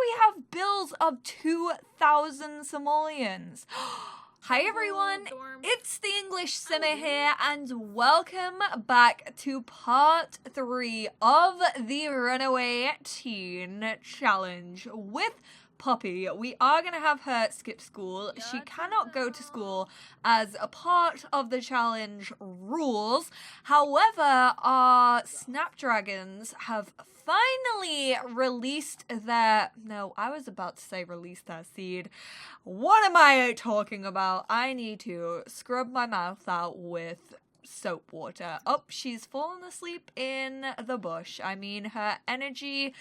we have bills of 2,000 simoleons. Hi everyone, it's the EnglishSimmer here, and welcome back to part 3 of the Runaway Teen Challenge with Poppy. We are going to have her skip school. She cannot go to school as a part of the challenge rules. However, our Snapdragons have finally released their... No, I was about to say release their seed. What am I talking about? I need to scrub my mouth out with soap water. Oh, she's fallen asleep in the bush. I mean, her energy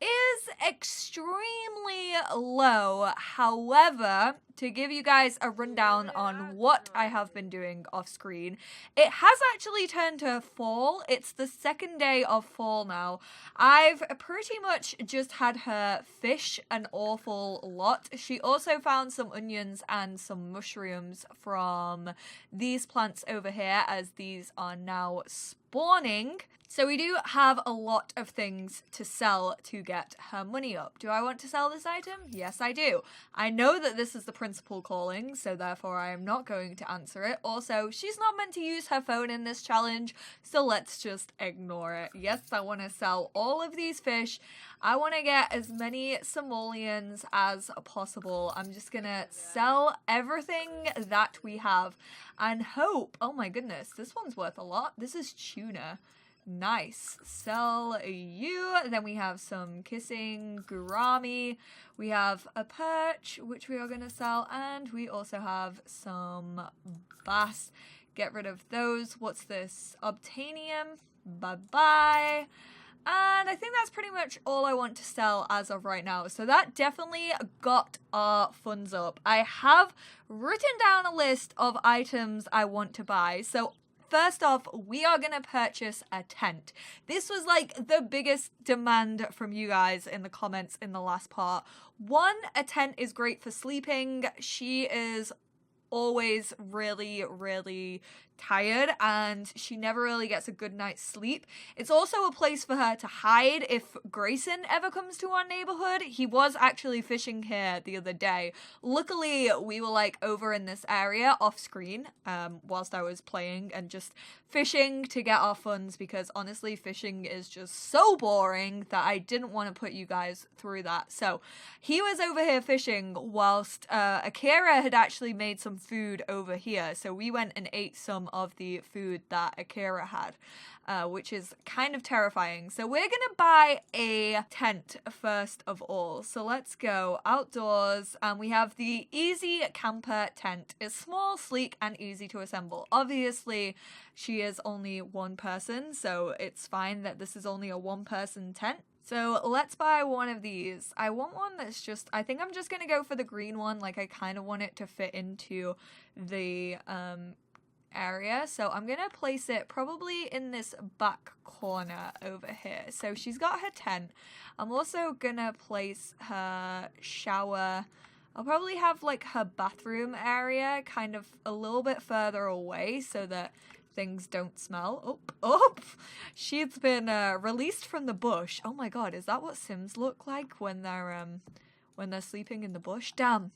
is extremely low. However, to give you guys a rundown on what I have been doing off screen, it has actually turned to fall. It's the second day of fall now. I've pretty much just had her fish an awful lot. She also found some onions and some mushrooms from these plants over here, as these are now spawning. So we do have a lot of things to sell to get her money up. Do I want to sell this item? Yes, I do. I know that this is the principal calling, so therefore I am not going to answer it. Also, she's not meant to use her phone in this challenge, so let's just ignore it. Yes, I want to sell all of these fish. I want to get as many simoleons as possible. I'm just gonna sell everything that we have and hope. Oh my goodness, this one's worth a lot. This is tuna. Nice. Sell you. Then we have some kissing gourami. We have a perch, which we are going to sell. And we also have some bass. Get rid of those. What's this? Obtainium. Bye-bye. And I think that's pretty much all I want to sell as of right now. So that definitely got our funds up. I have written down a list of items I want to buy. So first off, we are going to purchase a tent. This was like the biggest demand from you guys in the comments in the last part. One, a tent is great for sleeping. She is always really tired and she never really gets a good night's sleep. It's also a place for her to hide if Grayson ever comes to our neighborhood. He was actually fishing here the other day. Luckily, we were like over in this area off screen whilst I was playing and just fishing to get our funds, because honestly fishing is just so boring that I didn't want to put you guys through that. So he was over here fishing whilst Akira had actually made some food over here. So we went and ate some of the food that Akira had, which is kind of terrifying. So we're gonna buy a tent first of all. So let's go outdoors, and we have the Easy Camper tent. It's small, sleek, and easy to assemble. Obviously, she is only one person, so it's fine that this is only a one-person tent. So let's buy one of these. I want one that's just, I think I'm just gonna go for the green one. Like, I kind of want it to fit into the area. So I'm gonna place it probably in this back corner over here. So she's got her tent. I'm also gonna place her shower. I'll probably have like her bathroom area kind of a little bit further away so that things don't smell. Oh, she's been released from the bush. Oh my god, is that what Sims look like when they're sleeping in the bush? Damn,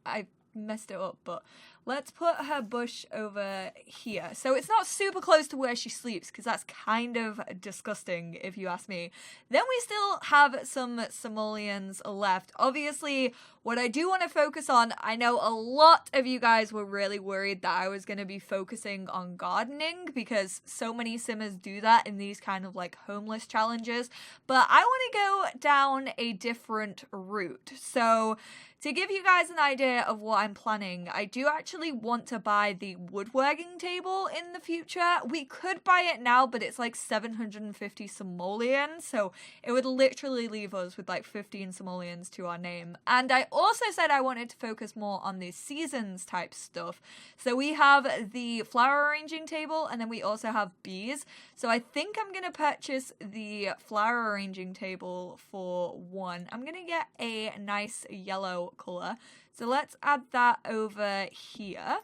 I messed it up, but let's put her bush over here. So it's not super close to where she sleeps, because that's kind of disgusting if you ask me. Then we still have some simoleons left. Obviously, what I do want to focus on, I know a lot of you guys were really worried that I was going to be focusing on gardening, because so many simmers do that in these kind of like homeless challenges, but I want to go down a different route. So to give you guys an idea of what I'm planning, I do actually want to buy the woodworking table in the future. We could buy it now, but it's like 750 simoleons, so it would literally leave us with like 15 simoleons to our name. And I also said I wanted to focus more on the seasons type stuff. So we have the flower arranging table, and then we also have bees. So I think I'm going to purchase the flower arranging table for one. I'm going to get a nice yellow color. So let's add that over here.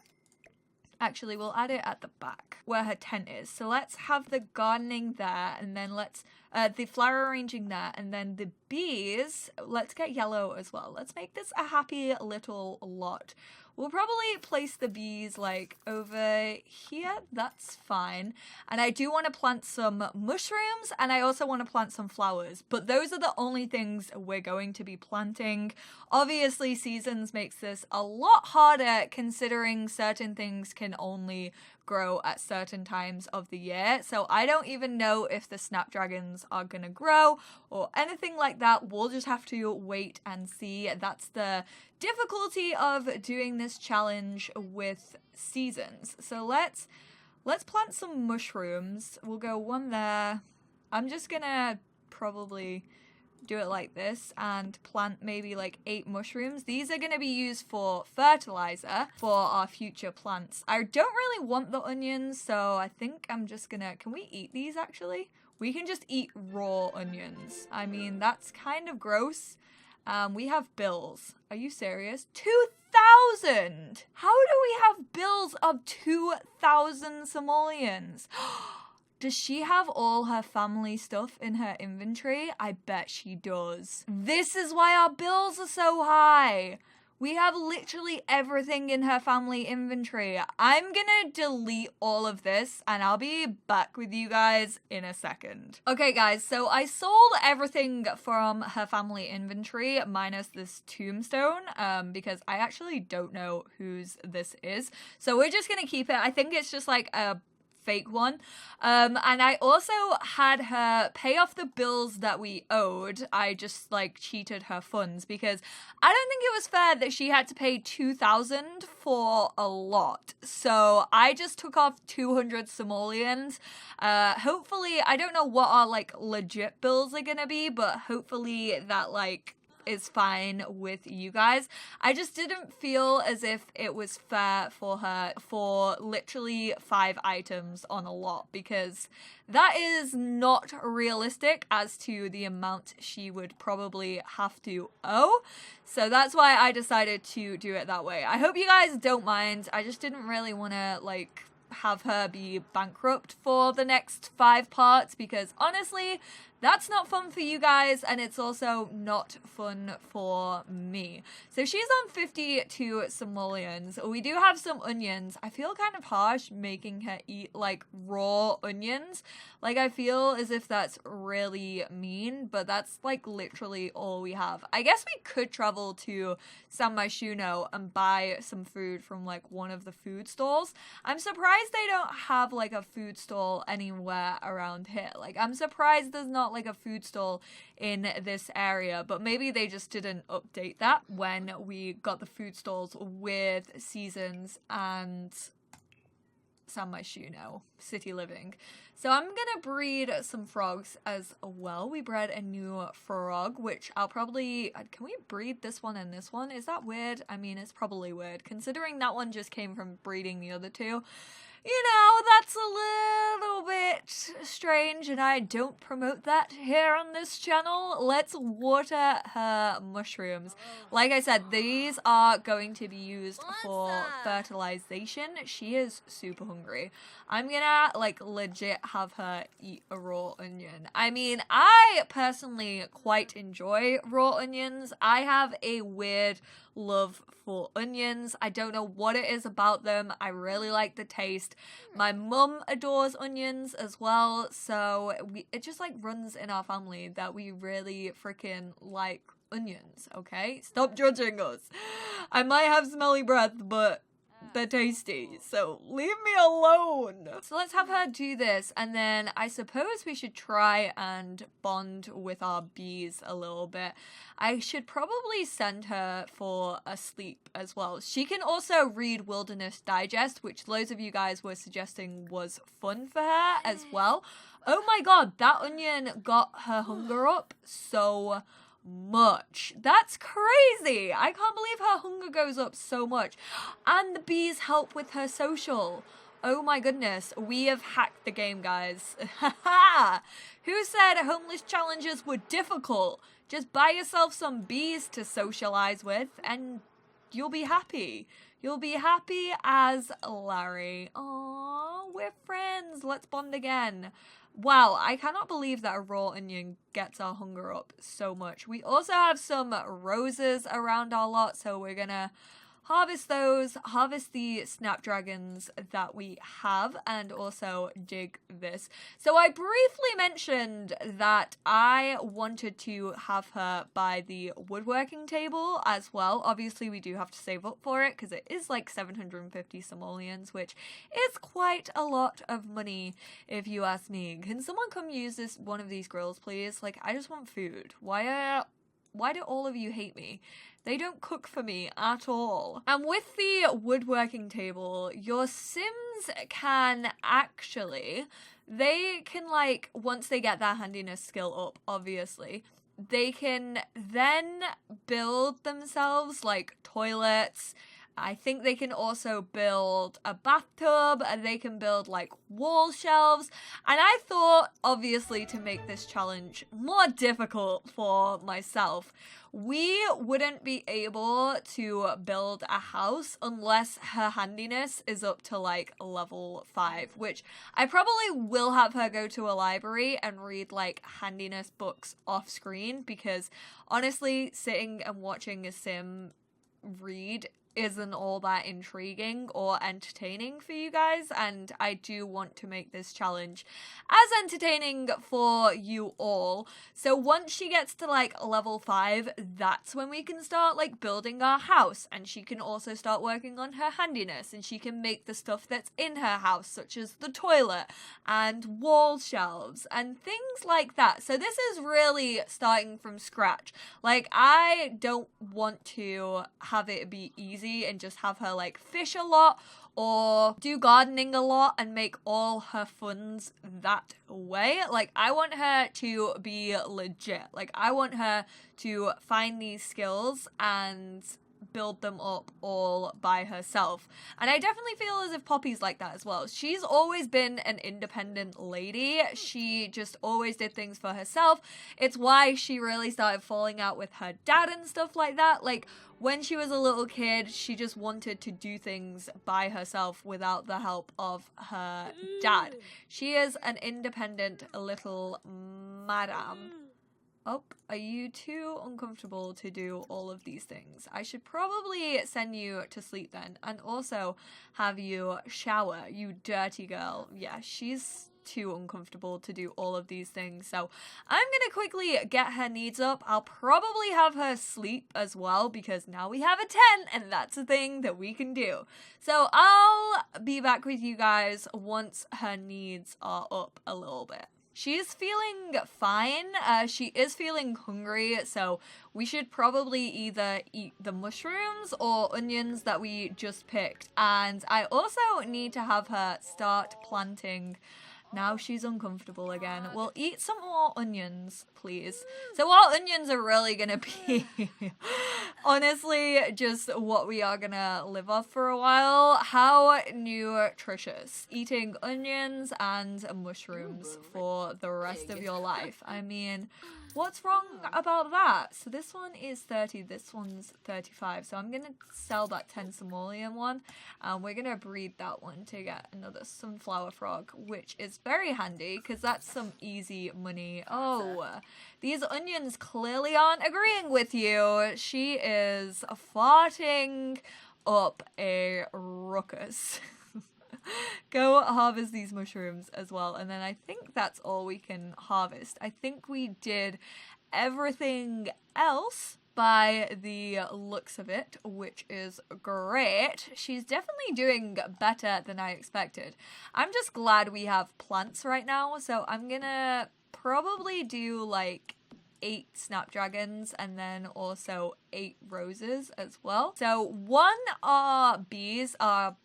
Actually, we'll add it at the back where her tent is. So let's have the gardening there, and then let's the flower arranging there, and then the bees, let's get yellow as well. Let's make this a happy little lot. We'll probably place the bees like over here. That's fine. And I do want to plant some mushrooms, and I also want to plant some flowers. But those are the only things we're going to be planting. Obviously, seasons makes this a lot harder considering certain things can only grow at certain times of the year. So I don't even know if the snapdragons are gonna grow or anything like that. We'll just have to wait and see. That's the difficulty of doing this challenge with seasons. So let's plant some mushrooms. We'll go one there. I'm just gonna probably do it like this and plant maybe like 8 mushrooms. These are going to be used for fertilizer for our future plants. I don't really want the onions, so I think I'm just gonna, can we eat these actually? We can just eat raw onions. I mean, that's kind of gross. We have bills. Are you serious? 2,000! How do we have bills of 2,000 simoleons? Does she have all her family stuff in her inventory? I bet she does. This is why our bills are so high. We have literally everything in her family inventory. I'm gonna delete all of this and I'll be back with you guys in a second. Okay guys, so I sold everything from her family inventory minus this tombstone because I actually don't know whose this is. So we're just gonna keep it. I think it's just like a fake one. And I also had her pay off the bills that we owed. I just like cheated her funds because I don't think it was fair that she had to pay 2,000 for a lot. So I just took off 200 simoleons. Hopefully, I don't know what our like legit bills are gonna be, but hopefully that like is fine with you guys. I just didn't feel as if it was fair for her for literally 5 items on a lot because that is not realistic as to the amount she would probably have to owe. So that's why I decided to do it that way. I hope you guys don't mind. I just didn't really want to like have her be bankrupt for the next 5 parts because honestly, that's not fun for you guys and it's also not fun for me. So she's on 52 simoleons. We do have some onions. I feel kind of harsh making her eat like raw onions. Like I feel as if that's really mean, but that's like literally all we have. I guess we could travel to San Myshuno and buy some food from like one of the food stalls. I'm surprised they don't have like a food stall anywhere around here. Like I'm surprised there's not like a food stall in this area, but maybe they just didn't update that when we got the food stalls with seasons and San Myshuno, City Living. So I'm gonna breed some frogs as well. We bred a new frog, which I'll probably, can we breed this one and this one? Is that weird? I mean, it's probably weird considering that one just came from breeding the other two. You know, that's a little bit strange, and I don't promote that here on this channel. Let's water her mushrooms. Like I said, these are going to be used for fertilization. She is super hungry. I'm gonna, like, legit have her eat a raw onion. I mean, I personally quite enjoy raw onions. I have a weird love for onions. I don't know what it is about them. I really like the taste. My mum adores onions as well, so it just like runs in our family that we really freaking like onions, okay? Stop judging us. I might have smelly breath, but they're tasty, so leave me alone. So let's have her do this, and then I suppose we should try and bond with our bees a little bit. I should probably send her for a sleep as well. She can also read Wilderness Digest, which loads of you guys were suggesting was fun for her as well. Oh my god, that onion got her hunger up so much. That's crazy. I can't believe her hunger goes up so much. And the bees help with her social. Oh my goodness. We have hacked the game, guys. Who said homeless challenges were difficult? Just buy yourself some bees to socialize with and you'll be happy. You'll be happy as Larry. Aww, we're friends. Let's bond again. Wow, I cannot believe that a raw onion gets our hunger up so much. We also have some roses around our lot, so we're gonna harvest those, harvest the snapdragons that we have, and also dig this. So I briefly mentioned that I wanted to have her buy the woodworking table as well. Obviously, we do have to save up for it because it is like 750 simoleons, which is quite a lot of money if you ask me. Can someone come use one of these grills, please? Like, I just want food. Why do all of you hate me? They don't cook for me at all. And with the woodworking table, your Sims can actually, they can like, once they get their handiness skill up, obviously, they can then build themselves like toilets. I think they can also build a bathtub, and they can build like wall shelves. And I thought, obviously, to make this challenge more difficult for myself, we wouldn't be able to build a house unless her handiness is up to like level 5, which I probably will have her go to a library and read like handiness books off screen, because honestly, sitting and watching a Sim read isn't all that intriguing or entertaining for you guys, and I do want to make this challenge as entertaining for you all. So once she gets to like level 5, that's when we can start like building our house, and she can also start working on her handiness, and she can make the stuff that's in her house, such as the toilet and wall shelves and things like that. So this is really starting from scratch. Like, I don't want to have it be easy and just have her like fish a lot or do gardening a lot and make all her funds that way. Like, I want her to be legit. Like, I want her to find these skills and build them up all by herself. And I definitely feel as if Poppy's like that as well. She's always been an independent lady. She just always did things for herself. It's why she really started falling out with her dad and stuff like that. Like, when she was a little kid, she just wanted to do things by herself without the help of her dad. She is an independent little madam. Oh, are you too uncomfortable to do all of these things? I should probably send you to sleep then, and also have you shower, you dirty girl. Yeah, she's too uncomfortable to do all of these things, so I'm gonna quickly get her needs up. I'll probably have her sleep as well, because now we have a tent, and that's a thing that we can do. So I'll be back with you guys once her needs are up a little bit. She's feeling fine. She is feeling hungry, so we should probably either eat the mushrooms or onions that we just picked. And I also need to have her start planting. Now she's uncomfortable again. We'll eat some more onions, please. So our onions are really gonna be, honestly, just what we are gonna live off for a while. How nutritious. Eating onions and mushrooms for the rest of your life. I mean, what's wrong about that? So this one is 30, this one's 35. So I'm going to sell that 10 simoleon one. And we're going to breed that one to get another sunflower frog, which is very handy because that's some easy money. Oh, these onions clearly aren't agreeing with you. She is farting up a ruckus. Go harvest these mushrooms as well, and then I think that's all we can harvest. I think we did everything else by the looks of it, which is great. She's definitely doing better than I expected. I'm just glad we have plants right now, so I'm gonna probably do like 8 snapdragons and then also 8 roses as well. So our bees are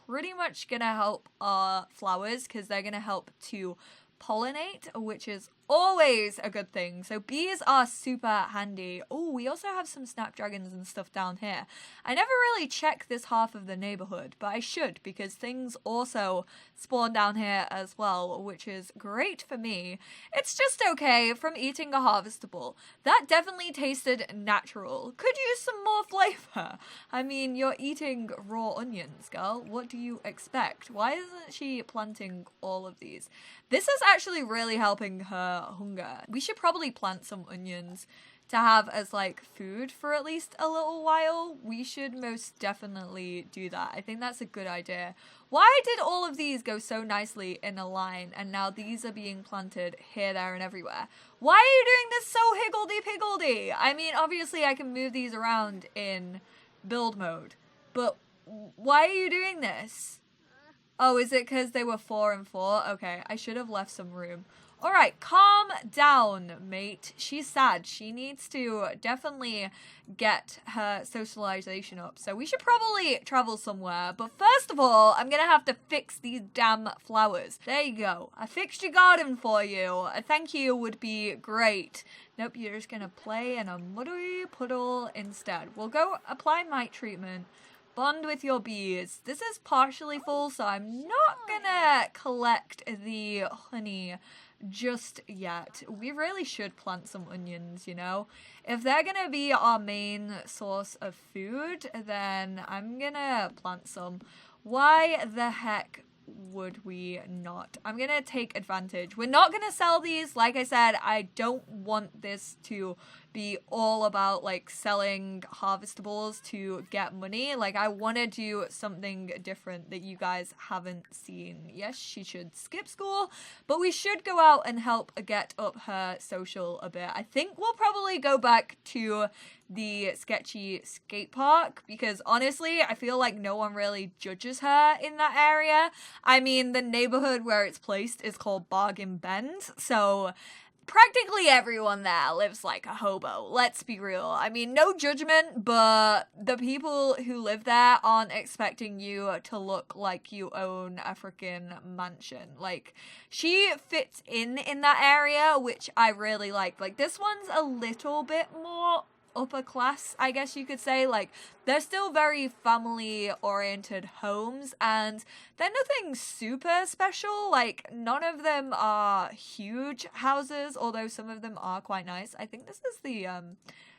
pretty much gonna help our flowers because they're gonna help to pollinate, which is always a good thing. So bees are super handy. Oh, we also have some snapdragons and stuff down here. I never really check this half of the neighborhood, but I should, because things also spawn down here as well, which is great for me. It's just okay from eating a harvestable. That definitely tasted natural. Could use some more flavor. I mean, you're eating raw onions, girl. What do you expect? Why isn't she planting all of these? This is actually really helping her hunger. We should probably plant some onions to have as like food for at least a little while. We should most definitely do that. I think that's a good idea. Why did all of these go so nicely in a line and now these are being planted here, there, and everywhere? Why are you doing this so higgledy-piggledy? I mean, obviously I can move these around in build mode, but why are you doing this? Oh, is it because they were 4 and 4? Okay, I should have left some room. All right, calm down, mate. She's sad. She needs to definitely get her socialization up. So we should probably travel somewhere. But first of all, I'm going to have to fix these damn flowers. There you go. I fixed your garden for you. A thank you would be great. Nope, you're just going to play in a muddy puddle instead. We'll go apply mite treatment. Bond with your bees. This is partially full, so I'm not gonna collect the honey just yet. We really should plant some onions, you know? If they're gonna be our main source of food, then I'm gonna plant some. Why the heck would we not? I'm gonna take advantage. We're not gonna sell these. Like I said, I don't want this to be all about like selling harvestables to get money. Like I want to do something different that you guys haven't seen. Yes, she should skip school, but we should go out and help get up her social a bit. I think we'll probably go back to the sketchy skate park because honestly, I feel like no one really judges her in that area. I mean, the neighborhood where it's placed is called Bargain Bend, so practically everyone there lives like a hobo, let's be real. I mean, no judgment, but the people who live there aren't expecting you to look like you own a freaking mansion. Like, she fits in that area, which I really like. Like, this one's a little bit more upper class, I guess you could say. Like, they're still very family oriented homes and they're nothing super special. Like, none of them are huge houses, although some of them are quite nice. I think this is the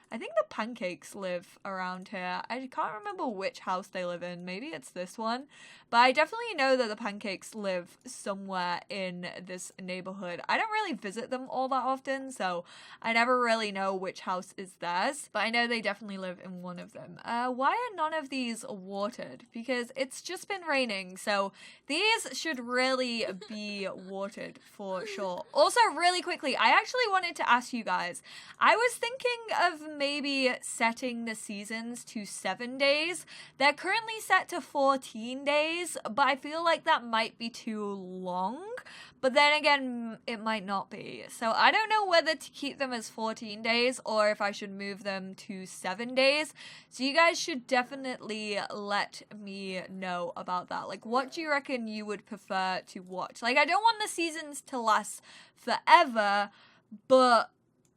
I think the pancakes live around here. I can't remember which house they live in. Maybe it's this one. But I definitely know that the pancakes live somewhere in this neighborhood. I don't really visit them all that often, so I never really know which house is theirs. But I know they definitely live in one of them. Why are none of these watered? Because it's just been raining, so these should really be watered for sure. Also, really quickly, I actually wanted to ask you guys. I was thinking of maybe setting the seasons to 7 days. They're currently set to 14 days, but I feel like that might be too long. But then again, it might not be. So I don't know whether to keep them as 14 days or if I should move them to 7 days. So you guys should definitely let me know about that. Like, what do you reckon you would prefer to watch? Like, I don't want the seasons to last forever, but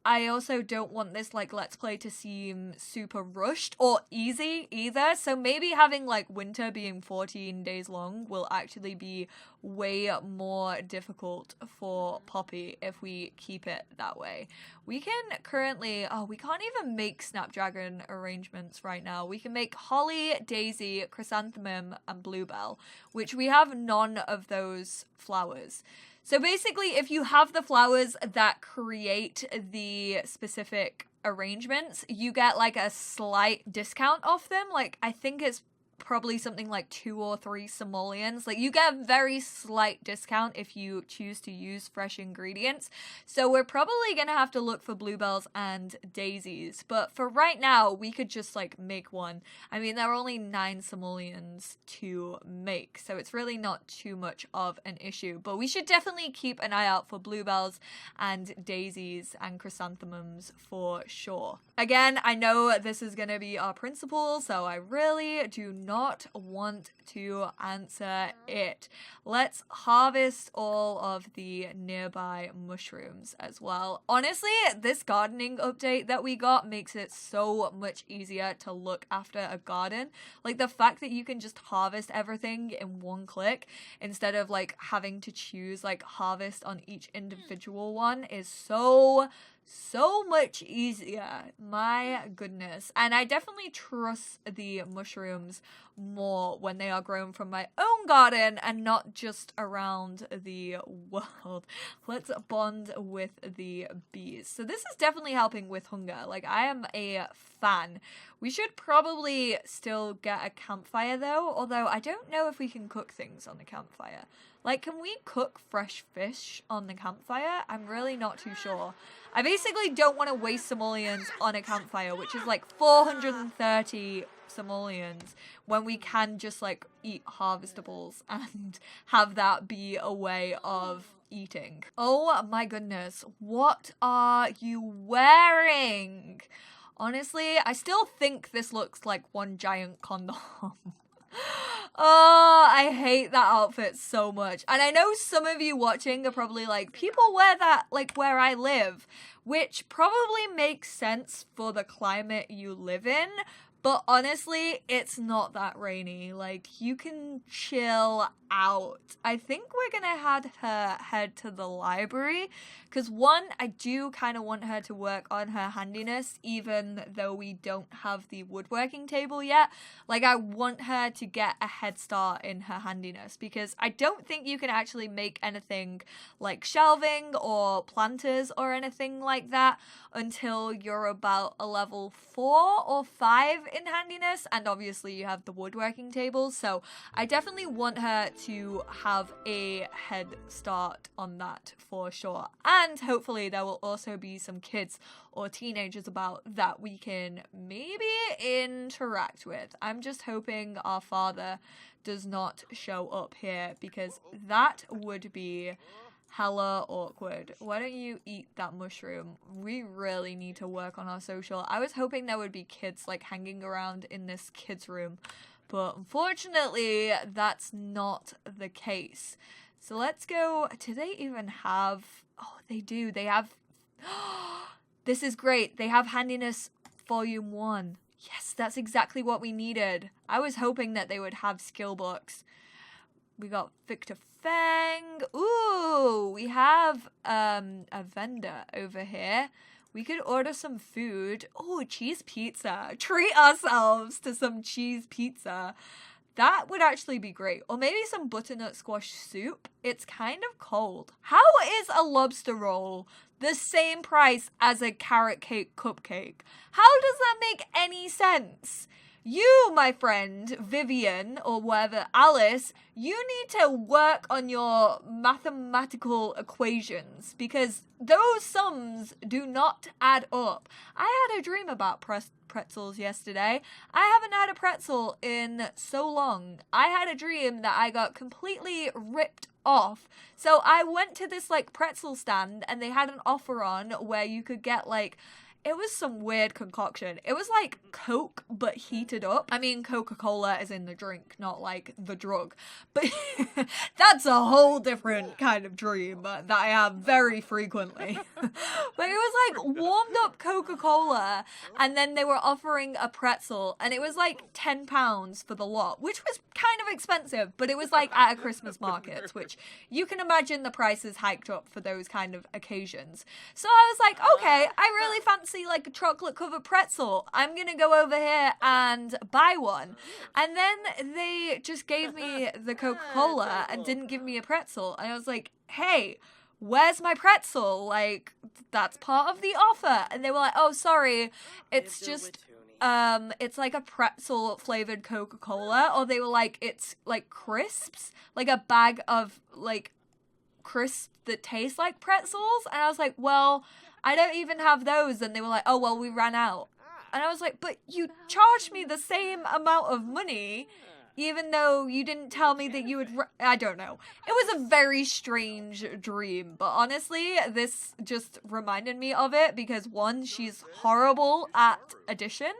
I also don't want this, like, Let's Play to seem super rushed or easy either. So maybe having, like, winter being 14 days long will actually be way more difficult for Poppy if we keep it that way. We can currently, we can't even make Snapdragon arrangements right now. We can make Holly, Daisy, Chrysanthemum, and Bluebell, which we have none of those flowers. So basically, if you have the flowers that create the specific arrangements, you get like a slight discount off them. Like, I think it's probably something like 2 or 3 simoleons. Like, you get a very slight discount if you choose to use fresh ingredients. So we're probably gonna have to look for bluebells and daisies. But for right now, we could just like make one. I mean, there are only 9 simoleons to make, so it's really not too much of an issue. But we should definitely keep an eye out for bluebells and daisies and chrysanthemums for sure. Again, I know this is going to be our principal, so I really do not want to answer it. Let's harvest all of the nearby mushrooms as well. Honestly, this gardening update that we got makes it so much easier to look after a garden. Like the fact that you can just harvest everything in one click instead of like having to choose like harvest on each individual one is so much easier. My goodness. And I definitely trust the mushrooms more when they are grown from my own garden and not just around the world. Let's bond with the bees. So this is definitely helping with hunger. Like, I am a fan. We should probably still get a campfire though, although I don't know if we can cook things on the campfire. Like, can we cook fresh fish on the campfire? I'm really not too sure. I basically don't want to waste simoleons on a campfire, which is like 430 simoleons, when we can just like eat harvestables and have that be a way of eating. Oh my goodness, what are you wearing? Honestly, I still think this looks like one giant condom. Oh, I hate that outfit so much. And I know some of you watching are probably like, people wear that like where I live, which probably makes sense for the climate you live in. But honestly, it's not that rainy. Like, you can chill out. I think we're gonna have her head to the library because one, I do kind of want her to work on her handiness even though we don't have the woodworking table yet. Like, I want her to get a head start in her handiness because I don't think you can actually make anything like shelving or planters or anything like that until you're about a level 4 or 5 in handiness, and obviously you have the woodworking tables, so I definitely want her to have a head start on that for sure. And hopefully there will also be some kids or teenagers about that we can maybe interact with. I'm just hoping our father does not show up here because that would be hella awkward. Why don't you eat that mushroom? We really need to work on our social. I was hoping there would be kids like hanging around in this kids room, but unfortunately that's not the case. So let's go. Do they even have, oh, they do. They have, this is great. They have handiness volume 1. Yes, that's exactly what we needed. I was hoping that they would have skill books. We got Victor Fang. Ooh, we have a vendor over here. We could order some food. Oh, cheese pizza. Treat ourselves to some cheese pizza. That would actually be great. Or maybe some butternut squash soup. It's kind of cold. How is a lobster roll the same price as a carrot cake cupcake? How does that make any sense? You, my friend, Vivian, or whatever, Alice, you need to work on your mathematical equations because those sums do not add up. I had a dream about pretzels yesterday. I haven't had a pretzel in so long. I had a dream that I got completely ripped off. So I went to this like pretzel stand and they had an offer on where you could get like, it was some weird concoction. It was like Coke, but heated up. I mean, Coca-Cola is in the drink, not like the drug. But that's a whole different kind of dream that I have very frequently. But it was like warmed up Coca-Cola, and then they were offering a pretzel, and it was like £10 for the lot, which was kind of expensive, but it was like at a Christmas market, which you can imagine the prices hiked up for those kind of occasions. So I was like, okay, I really fancy like a chocolate covered pretzel. I'm gonna go over here and buy one. And then they just gave me the Coca-Cola and didn't give me a pretzel. And I was like, hey, where's my pretzel? Like, that's part of the offer. And they were like, oh, sorry, it's just it's like a pretzel flavored Coca-Cola. Or they were like, it's like crisps, like a bag of like crisps that taste like pretzels. And I was like, well, I don't even have those. And they were like, oh, well, we ran out. And I was like, but you charged me the same amount of money. even though you didn't tell me that you would, I don't know. It was a very strange dream, but honestly, this just reminded me of it because one, she's horrible at addition,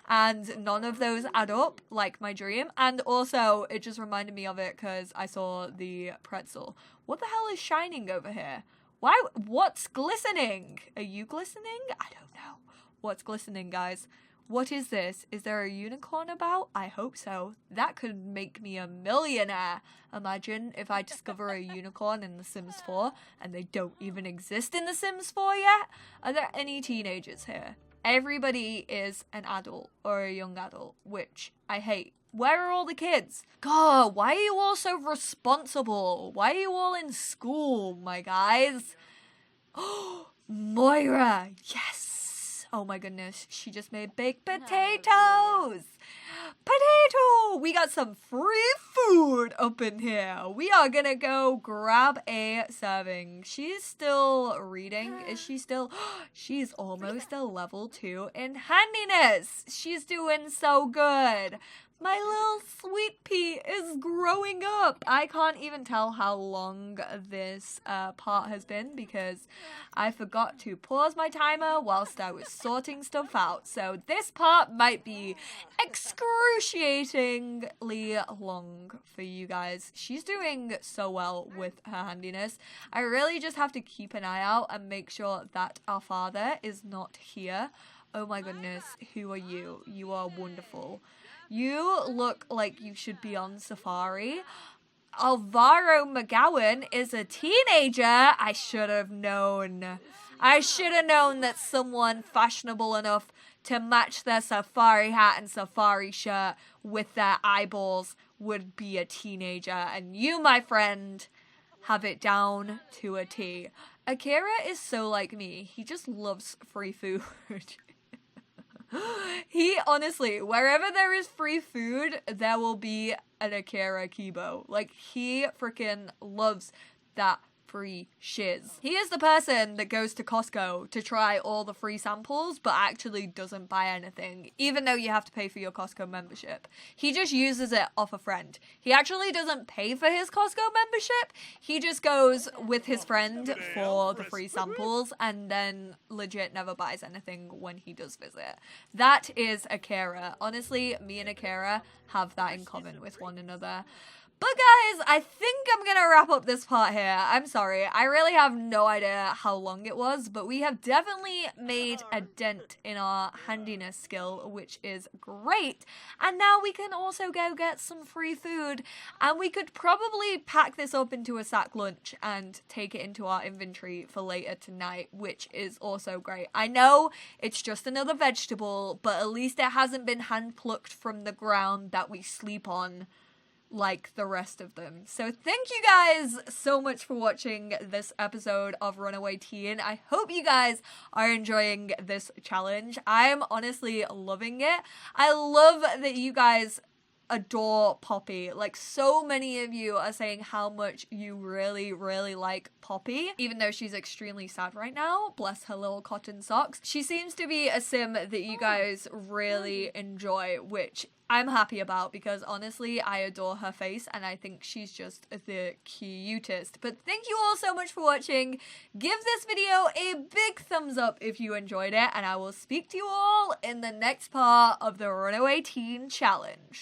and none of those add up like my dream, and also it just reminded me of it because I saw the pretzel. What the hell is shining over here? Why? What's glistening? Are you glistening? I don't know. What's glistening, guys? What is this? Is there a unicorn about? I hope so. That could make me a millionaire. Imagine if I discover a unicorn in The Sims 4 and they don't even exist in The Sims 4 yet. Are there any teenagers here? Everybody is an adult or a young adult, which I hate. Where are all the kids? God, why are you all so responsible? Why are you all in school, my guys? Oh, Moira, yes. Oh my goodness, she just made baked potatoes. Potato! We got some free food up in here. We are gonna go grab a serving. She's still reading. Is she still? She's almost a level 2 in handiness. She's doing so good. My little sweet pea is growing up. I can't even tell how long this part has been because I forgot to pause my timer whilst I was sorting stuff out. So this part might be excruciatingly long for you guys. She's doing so well with her handiness. I really just have to keep an eye out and make sure that our father is not here. Oh my goodness, who are you? You are wonderful. You look like you should be on safari. Alvaro McGowan is a teenager. I should have known. I should have known that someone fashionable enough to match their safari hat and safari shirt with their eyeballs would be a teenager. And you, my friend, have it down to a T. Akira is so like me. He just loves free food. He, honestly, wherever there is free food, there will be an Akira Kibo. Like, he freaking loves that free shiz. He is the person that goes to Costco to try all the free samples, but actually doesn't buy anything, even though you have to pay for your Costco membership. He just uses it off a friend. He actually doesn't pay for his Costco membership. He just goes with his friend for the free samples and then legit never buys anything when he does visit. That is Akira. Honestly, me and Akira have that in common with one another. But guys, I think I'm gonna wrap up this part here. I'm sorry, I really have no idea how long it was, but we have definitely made a dent in our handiness skill, which is great. And now we can also go get some free food, and we could probably pack this up into a sack lunch and take it into our inventory for later tonight, which is also great. I know it's just another vegetable, but at least it hasn't been hand-plucked from the ground that we sleep on like the rest of them. So thank you guys so much for watching this episode of Runaway Teen. I hope you guys are enjoying this challenge. I'm honestly loving it. I love that you guys adore Poppy. Like, so many of you are saying how much you really, really like Poppy, even though she's extremely sad right now. Bless her little cotton socks. She seems to be a sim that you guys really enjoy, which I'm happy about because honestly, I adore her face and I think she's just the cutest. But thank you all so much for watching. Give this video a big thumbs up if you enjoyed it, and I will speak to you all in the next part of the Runaway Teen Challenge.